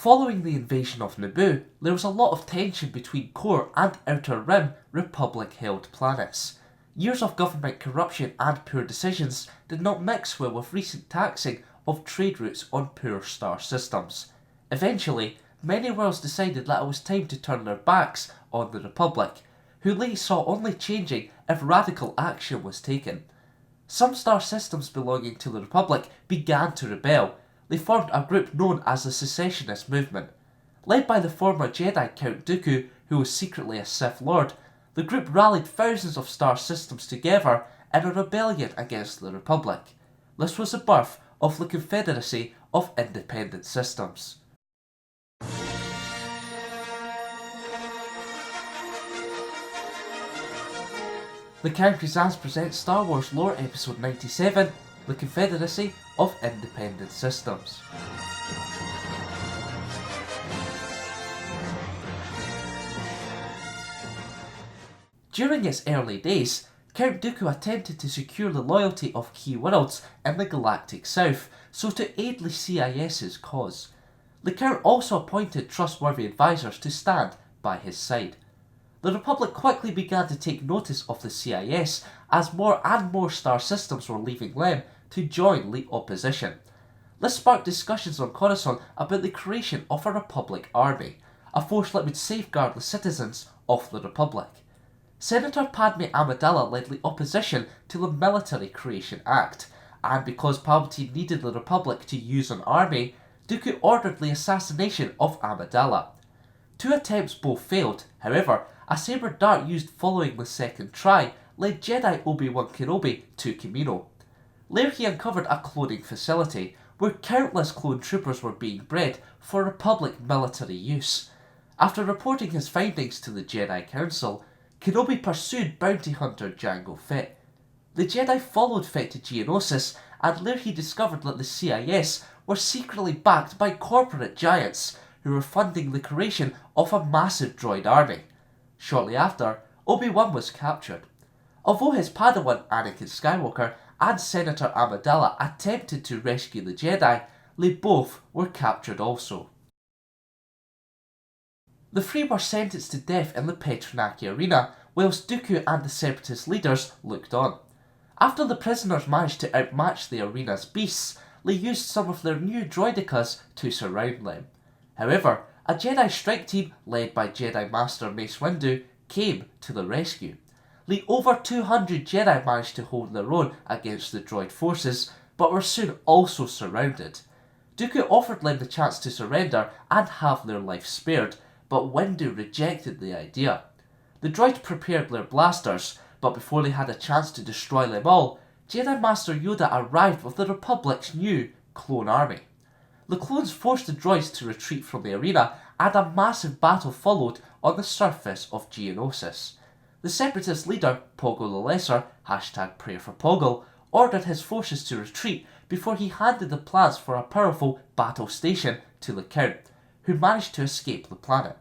Following the invasion of Naboo, there was a lot of tension between core and outer rim Republic-held planets. Years of government corruption and poor decisions did not mix well with recent taxing of trade routes on poor star systems. Eventually, many worlds decided that it was time to turn their backs on the Republic, who they saw only changing if radical action was taken. Some star systems belonging to the Republic began to rebel. They formed a group known as the Secessionist Movement. Led by the former Jedi Count Dooku, who was secretly a Sith Lord, the group rallied thousands of star systems together in a rebellion against the Republic. This was the birth of the Confederacy of Independent Systems. The Count Dooku presents Star Wars Lore Episode 97, The Confederacy of Independent Systems. During its early days, Count Dooku attempted to secure the loyalty of key worlds in the galactic south so to aid the CIS's cause. The Count also appointed trustworthy advisors to stand by his side. The Republic quickly began to take notice of the CIS as more and more star systems were leaving them to join the opposition. This sparked discussions on Coruscant about the creation of a Republic army, a force that would safeguard the citizens of the Republic. Senator Padme Amidala led the opposition to the Military Creation Act, and because Palpatine needed the Republic to use an army, Dooku ordered the assassination of Amidala. 2 attempts both failed. However, a saber dart used following the second try led Jedi Obi-Wan Kenobi to Kamino. There he uncovered a cloning facility where countless clone troopers were being bred for Republic military use. After reporting his findings to the Jedi Council, Kenobi pursued bounty hunter Jango Fett. The Jedi followed Fett to Geonosis, and there he discovered that the CIS were secretly backed by corporate giants who were funding the creation of a massive droid army. Shortly after, Obi-Wan was captured. Although his Padawan Anakin Skywalker and Senator Amidala attempted to rescue the Jedi, they both were captured also. The 3 were sentenced to death in the Petronaki Arena, whilst Dooku and the Separatist leaders looked on. After the prisoners managed to outmatch the arena's beasts, they used some of their new droidicas to surround them. However, a Jedi strike team led by Jedi Master Mace Windu came to the rescue. The over 200 Jedi managed to hold their own against the droid forces, but were soon also surrounded. Dooku offered them the chance to surrender and have their life spared, but Windu rejected the idea. The droids prepared their blasters, but before they had a chance to destroy them all, Jedi Master Yoda arrived with the Republic's new clone army. The clones forced the droids to retreat from the arena, and a massive battle followed on the surface of Geonosis. The Separatist leader, Poggle the Lesser, #PrayerForPoggle, ordered his forces to retreat before he handed the plans for a powerful battle station to the Count, who managed to escape the planet.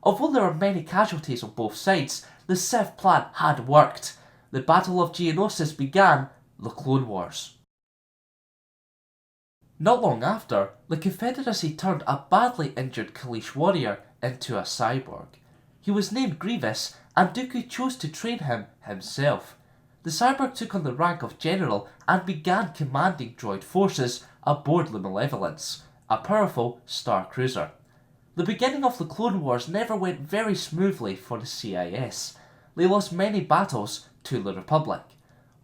Although there were many casualties on both sides, the Sith plan had worked. The Battle of Geonosis began the Clone Wars. Not long after, the Confederacy turned a badly injured Kaleesh warrior into a cyborg. He was named Grievous, and Dooku chose to train him himself. The cyborg took on the rank of general and began commanding droid forces aboard the Malevolence, a powerful star cruiser. The beginning of the Clone Wars never went very smoothly for the CIS. They lost many battles to the Republic.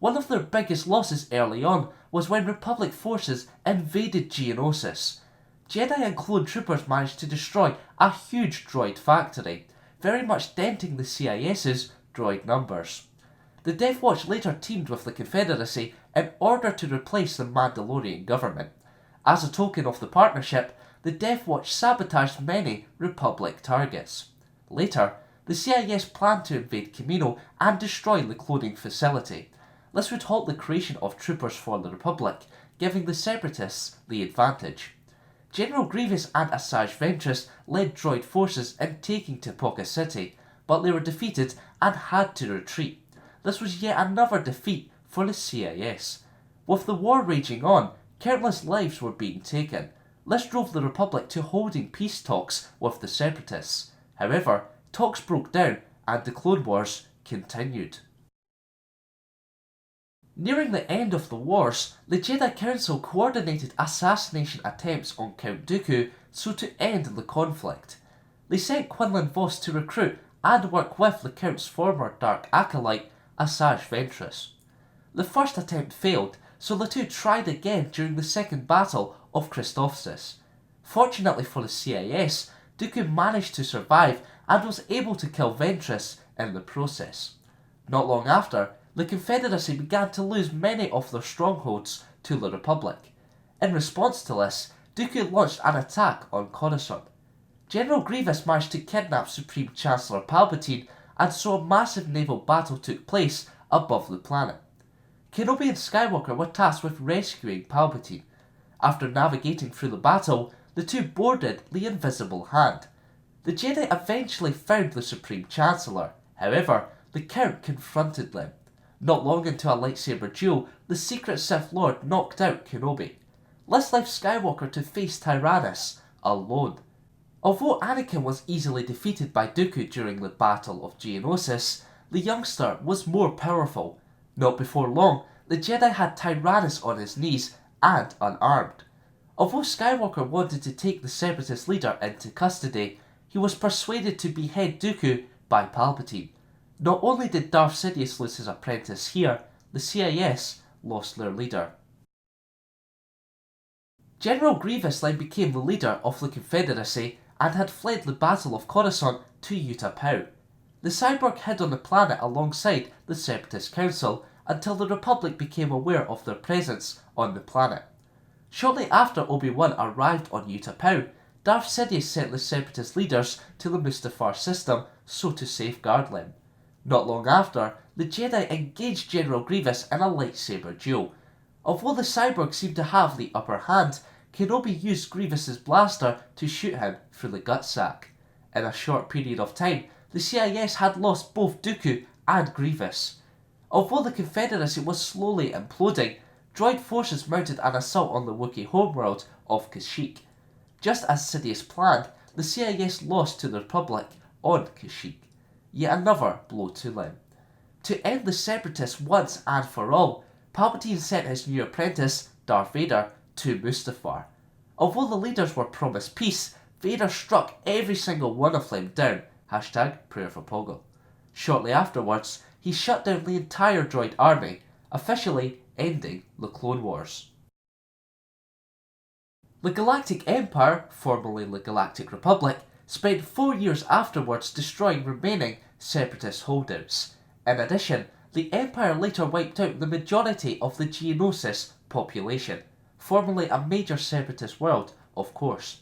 One of their biggest losses early on was when Republic forces invaded Geonosis. Jedi and clone troopers managed to destroy a huge droid factory, very much denting the CIS's droid numbers. The Death Watch later teamed with the Confederacy in order to replace the Mandalorian government. As a token of the partnership, the Death Watch sabotaged many Republic targets. Later, the CIS planned to invade Kamino and destroy the cloning facility. This would halt the creation of troopers for the Republic, giving the Separatists the advantage. General Grievous and Asajj Ventress led droid forces in taking Tipoca City, but they were defeated and had to retreat. This was yet another defeat for the CIS. With the war raging on, countless lives were being taken. This drove the Republic to holding peace talks with the Separatists. However, talks broke down and the Clone Wars continued. Nearing the end of the wars, the Jedi Council coordinated assassination attempts on Count Dooku so to end the conflict. They sent Quinlan Vos to recruit and work with the Count's former dark acolyte, Asajj Ventress. The first attempt failed, so the two tried again during the Second Battle of Christophsis. Fortunately for the CIS, Dooku managed to survive and was able to kill Ventress in the process. Not long after, the Confederacy began to lose many of their strongholds to the Republic. In response to this, Dooku launched an attack on Coruscant. General Grievous managed to kidnap Supreme Chancellor Palpatine, and so a massive naval battle took place above the planet. Kenobi and Skywalker were tasked with rescuing Palpatine. After navigating through the battle, the two boarded the Invisible Hand. The Jedi eventually found the Supreme Chancellor. However, the Count confronted them. Not long into a lightsaber duel, the secret Sith Lord knocked out Kenobi. This left Skywalker to face Tyrannus alone. Although Anakin was easily defeated by Dooku during the Battle of Geonosis, the youngster was more powerful. Not before long, the Jedi had Tyrannus on his knees and unarmed. Although Skywalker wanted to take the Separatist leader into custody, he was persuaded to behead Dooku by Palpatine. Not only did Darth Sidious lose his apprentice here, the CIS lost their leader. General Grievous then became the leader of the Confederacy and had fled the Battle of Coruscant to Utapau. The cyborg hid on the planet alongside the Separatist Council until the Republic became aware of their presence on the planet. Shortly after Obi-Wan arrived on Utapau, Darth Sidious sent the Separatist leaders to the Mustafar system so to safeguard them. Not long after, the Jedi engaged General Grievous in a lightsaber duel. Although the cyborg seemed to have the upper hand, Kenobi used Grievous's blaster to shoot him through the gutsack. In a short period of time, the CIS had lost both Dooku and Grievous. Although the Confederacy was slowly imploding, droid forces mounted an assault on the Wookiee homeworld of Kashyyyk. Just as Sidious planned, the CIS lost to the Republic on Kashyyyk. Yet another blow to them. To end the Separatists once and for all, Palpatine sent his new apprentice, Darth Vader, to Mustafar. Although the leaders were promised peace, Vader struck every single one of them down. #Prayer for Poggle. Shortly afterwards, he shut down the entire droid army, officially ending the Clone Wars. The Galactic Empire, formerly the Galactic Republic, spent 4 years afterwards destroying remaining Separatist holdouts. In addition, the Empire later wiped out the majority of the Geonosis population, formerly a major Separatist world, of course.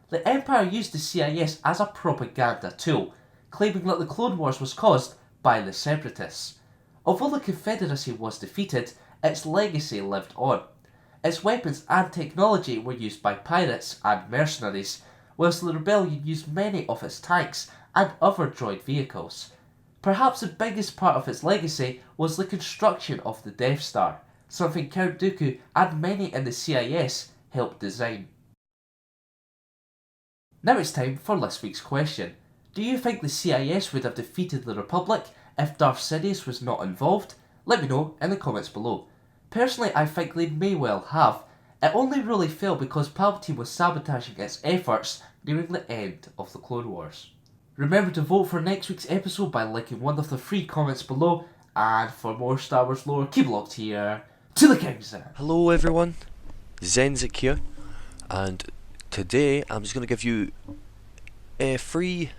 The Empire used the CIS as a propaganda tool, claiming that the Clone Wars was caused by the Separatists. Although the Confederacy was defeated, its legacy lived on. Its weapons and technology were used by pirates and mercenaries, whilst the rebellion used many of its tanks and other droid vehicles. Perhaps the biggest part of its legacy was the construction of the Death Star, something Count Dooku and many in the CIS helped design. Now it's time for this week's question. Do you think the CIS would have defeated the Republic if Darth Sidious was not involved? Let me know in the comments below. Personally, I think they may well have. It only really failed because Palpatine was sabotaging its efforts nearing the end of the Clone Wars. Remember to vote for next week's episode by liking one of the 3 comments below, and for more Star Wars lore, keep locked here to the King's Den. Hello everyone, Zenzik here, and today I'm just going to give you free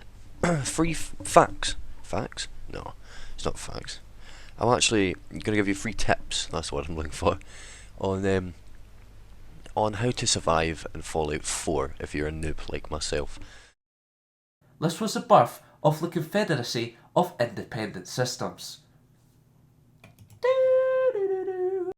facts. Facts? No, it's not facts. I'm actually going to give you free tips, that's what I'm looking for, on how to survive in Fallout 4 if you're a noob like myself. This was the birth of the Confederacy of Independent Systems.